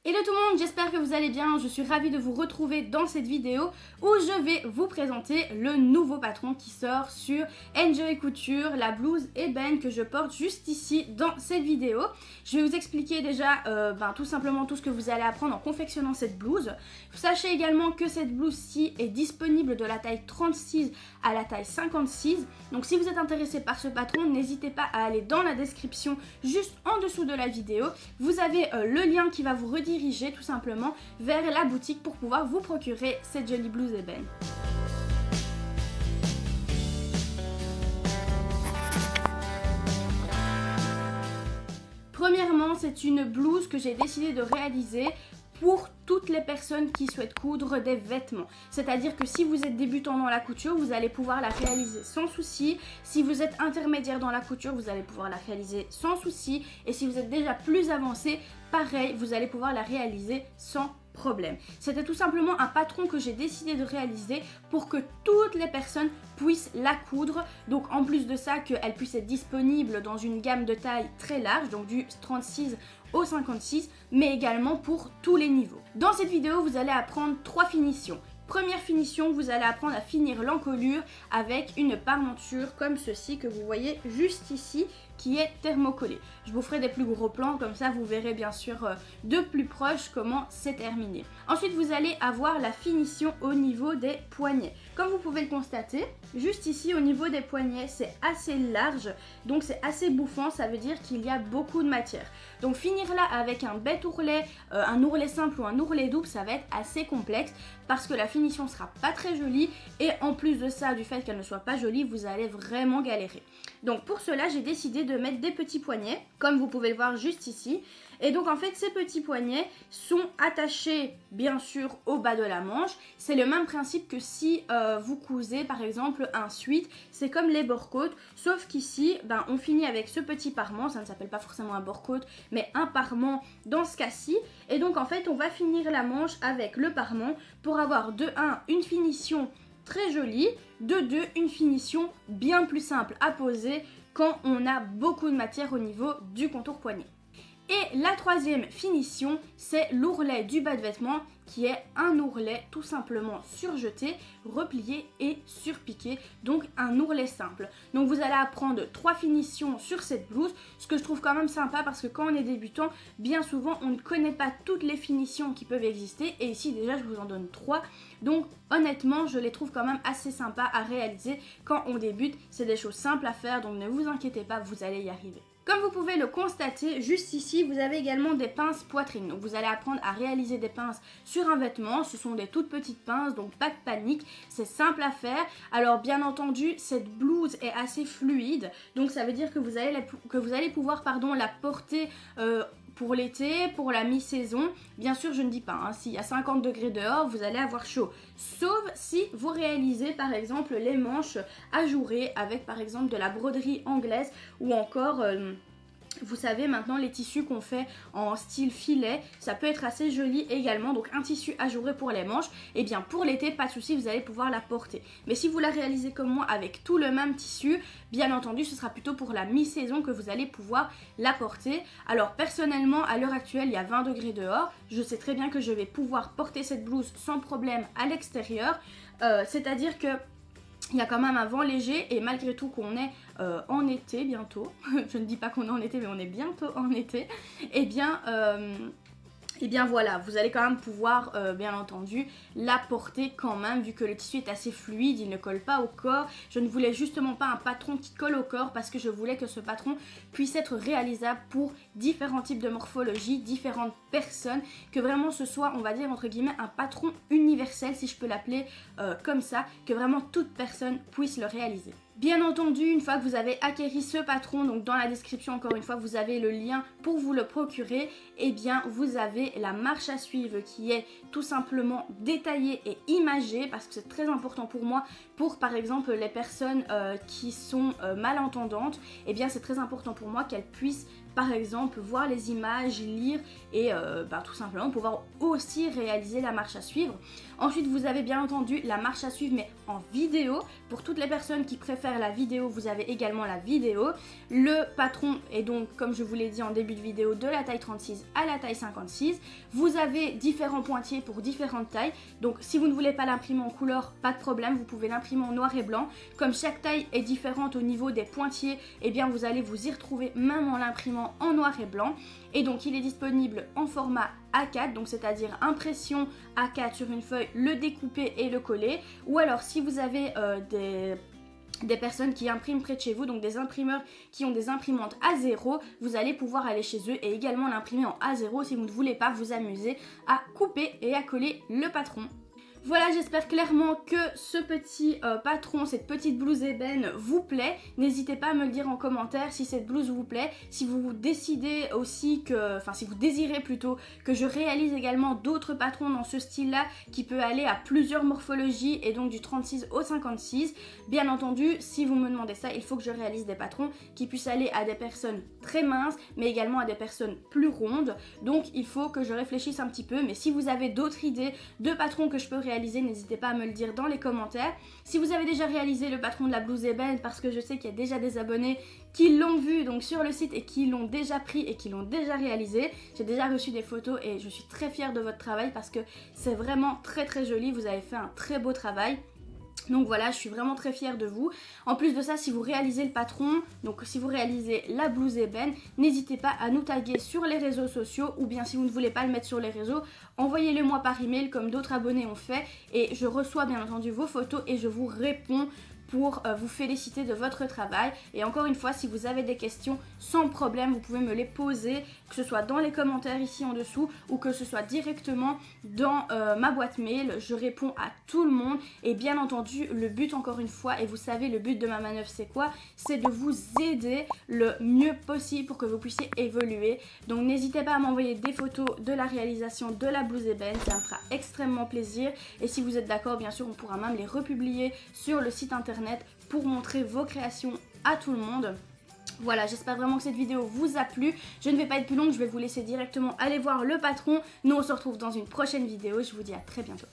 Hello tout le monde, j'espère que vous allez bien, je suis ravie de vous retrouver dans cette vidéo où je vais vous présenter le nouveau patron qui sort sur Enjoy Couture, la blouse ébène que je porte juste ici dans cette vidéo. Je vais vous expliquer déjà tout simplement tout ce que vous allez apprendre en confectionnant cette blouse. Sachez également que cette blouse-ci est disponible de la taille 36 à la taille 56. Donc si vous êtes intéressé par ce patron, n'hésitez pas à aller dans la description juste en dessous de la vidéo. Vous avez le lien qui va vous rediriger tout simplement vers la boutique pour pouvoir vous procurer cette jolie blouse ébène. Premièrement, c'est une blouse que j'ai décidé de réaliser pour toutes les personnes qui souhaitent coudre des vêtements. C'est-à-dire que si vous êtes débutant dans la couture, vous allez pouvoir la réaliser sans souci. Si vous êtes intermédiaire dans la couture, vous allez pouvoir la réaliser sans souci. Et si vous êtes déjà plus avancé, pareil, vous allez pouvoir la réaliser sans problème. C'était tout simplement un patron que j'ai décidé de réaliser pour que toutes les personnes puissent la coudre. Donc en plus de ça, qu'elle puisse être disponible dans une gamme de taille très large, donc du 36 au 56, mais également pour tous les niveaux. Dans cette vidéo, vous allez apprendre 3 finitions. Première finition, vous allez apprendre à finir l'encolure avec une parmenture comme ceci que vous voyez juste ici, qui est thermocollée. Je vous ferai des plus gros plans, comme ça vous verrez bien sûr de plus proche comment c'est terminé. Ensuite, vous allez avoir la finition au niveau des poignets. Comme vous pouvez le constater, juste ici au niveau des poignets, c'est assez large, donc c'est assez bouffant, ça veut dire qu'il y a beaucoup de matière. Donc finir là avec un bête ourlet, un ourlet simple ou un ourlet double, ça va être assez complexe parce que la finition sera pas très jolie et en plus de ça, du fait qu'elle ne soit pas jolie, vous allez vraiment galérer. Donc pour cela, j'ai décidé de mettre des petits poignets, comme vous pouvez le voir juste ici. Et donc en fait, ces petits poignets sont attachés bien sûr au bas de la manche. C'est le même principe que si vous cousez par exemple un sweat, c'est comme les bore-côtes, sauf qu'ici, on finit avec ce petit parement, ça ne s'appelle pas forcément un bore-côte, mais un parement dans ce cas-ci. Et donc en fait, on va finir la manche avec le parement pour avoir de 1 une finition très jolie, de 2 une finition bien plus simple à poser quand on a beaucoup de matière au niveau du contour poignet. Et la troisième finition, c'est l'ourlet du bas de vêtement qui est un ourlet tout simplement surjeté, replié et surpiqué, donc un ourlet simple. Donc vous allez apprendre 3 finitions sur cette blouse, ce que je trouve quand même sympa parce que quand on est débutant, bien souvent on ne connaît pas toutes les finitions qui peuvent exister et ici déjà je vous en donne 3. Donc honnêtement je les trouve quand même assez sympas à réaliser quand on débute, c'est des choses simples à faire donc ne vous inquiétez pas, vous allez y arriver. Comme vous pouvez le constater, juste ici, vous avez également des pinces poitrine. Donc vous allez apprendre à réaliser des pinces sur un vêtement. Ce sont des toutes petites pinces, donc pas de panique. C'est simple à faire. Alors bien entendu, cette blouse est assez fluide. Donc ça veut dire que vous allez pouvoir la porter pour l'été, pour la mi-saison. Bien sûr, je ne dis pas, s'il y a 50 degrés dehors, vous allez avoir chaud. Sauf si vous réalisez par exemple les manches ajourées avec par exemple de la broderie anglaise ou encore... vous savez maintenant les tissus qu'on fait en style filet, ça peut être assez joli également, donc un tissu ajouré pour les manches, et bien pour l'été pas de souci, vous allez pouvoir la porter. Mais si vous la réalisez comme moi avec tout le même tissu, bien entendu ce sera plutôt pour la mi-saison que vous allez pouvoir la porter. Alors personnellement à l'heure actuelle il y a 20 degrés dehors, je sais très bien que je vais pouvoir porter cette blouse sans problème à l'extérieur, c'est-à-dire que il y a quand même un vent léger et malgré tout qu'on est en été bientôt, je ne dis pas qu'on est en été mais on est bientôt en été, et bien voilà, vous allez quand même pouvoir bien entendu la porter quand même vu que le tissu est assez fluide, il ne colle pas au corps. Je ne voulais justement pas un patron qui colle au corps parce que je voulais que ce patron puisse être réalisable pour différents types de morphologie, différentes personnes, que vraiment ce soit, on va dire entre guillemets, un patron universel si je peux l'appeler comme ça, que vraiment toute personne puisse le réaliser. Bien entendu, une fois que vous avez acquéri ce patron, donc dans la description encore une fois vous avez le lien pour vous le procurer, et bien vous avez la marche à suivre qui est tout simplement détaillée et imagée parce que c'est très important pour moi, pour par exemple les personnes qui sont malentendantes, et bien c'est très important pour moi qu'elles puissent par exemple voir les images, lire et tout simplement pouvoir aussi réaliser la marche à suivre. Ensuite vous avez bien entendu la marche à suivre mais en vidéo. Pour toutes les personnes qui préfèrent la vidéo, vous avez également la vidéo. Le patron est donc, comme je vous l'ai dit en début de vidéo, de la taille 36 à la taille 56. Vous avez différents pointiers pour différentes tailles. Donc si vous ne voulez pas l'imprimer en couleur, pas de problème, vous pouvez l'imprimer en noir et blanc. Comme chaque taille est différente au niveau des pointiers, eh bien vous allez vous y retrouver même en l'imprimant en noir et blanc. Et donc il est disponible en format A4, donc c'est-à-dire impression A4 sur une feuille, le découper et le coller. Ou alors si vous avez des personnes qui impriment près de chez vous, donc des imprimeurs qui ont des imprimantes A0, vous allez pouvoir aller chez eux et également l'imprimer en A0 si vous ne voulez pas vous amuser à couper et à coller le patron. Voilà, j'espère clairement que ce petit patron, cette petite blouse ébène vous plaît. N'hésitez pas à me le dire en commentaire si cette blouse vous plaît. Si vous décidez aussi si vous désirez plutôt que je réalise également d'autres patrons dans ce style-là qui peut aller à plusieurs morphologies et donc du 36 au 56. Bien entendu, si vous me demandez ça, il faut que je réalise des patrons qui puissent aller à des personnes très minces mais également à des personnes plus rondes. Donc il faut que je réfléchisse un petit peu. Mais si vous avez d'autres idées de patrons que je peux réaliser, n'hésitez pas à me le dire dans les commentaires. Si vous avez déjà réalisé le patron de la blouse ébène, parce que je sais qu'il y a déjà des abonnés qui l'ont vu donc sur le site et qui l'ont déjà pris et qui l'ont déjà réalisé, j'ai déjà reçu des photos et je suis très fière de votre travail parce que c'est vraiment très très joli, vous avez fait un très beau travail. Donc voilà, je suis vraiment très fière de vous. En plus de ça, si vous réalisez le patron, donc si vous réalisez la blouse ébène, n'hésitez pas à nous taguer sur les réseaux sociaux ou bien si vous ne voulez pas le mettre sur les réseaux, envoyez-le moi par email comme d'autres abonnés ont fait et je reçois bien entendu vos photos et je vous réponds pour vous féliciter de votre travail. Et encore une fois, si vous avez des questions, sans problème, vous pouvez me les poser, que ce soit dans les commentaires ici en dessous ou que ce soit directement dans ma boîte mail. Je réponds à tout le monde et bien entendu, le but encore une fois, et vous savez le but de ma manœuvre c'est quoi? C'est de vous aider le mieux possible pour que vous puissiez évoluer. Donc n'hésitez pas à m'envoyer des photos de la réalisation de la blouse ébène, ça me fera extrêmement plaisir. Et si vous êtes d'accord, bien sûr, on pourra même les republier sur le site internet pour montrer vos créations à tout le monde. Voilà, j'espère vraiment que cette vidéo vous a plu. Je ne vais pas être plus longue, je vais vous laisser directement aller voir le patron. Nous on se retrouve dans une prochaine vidéo, je vous dis à très bientôt.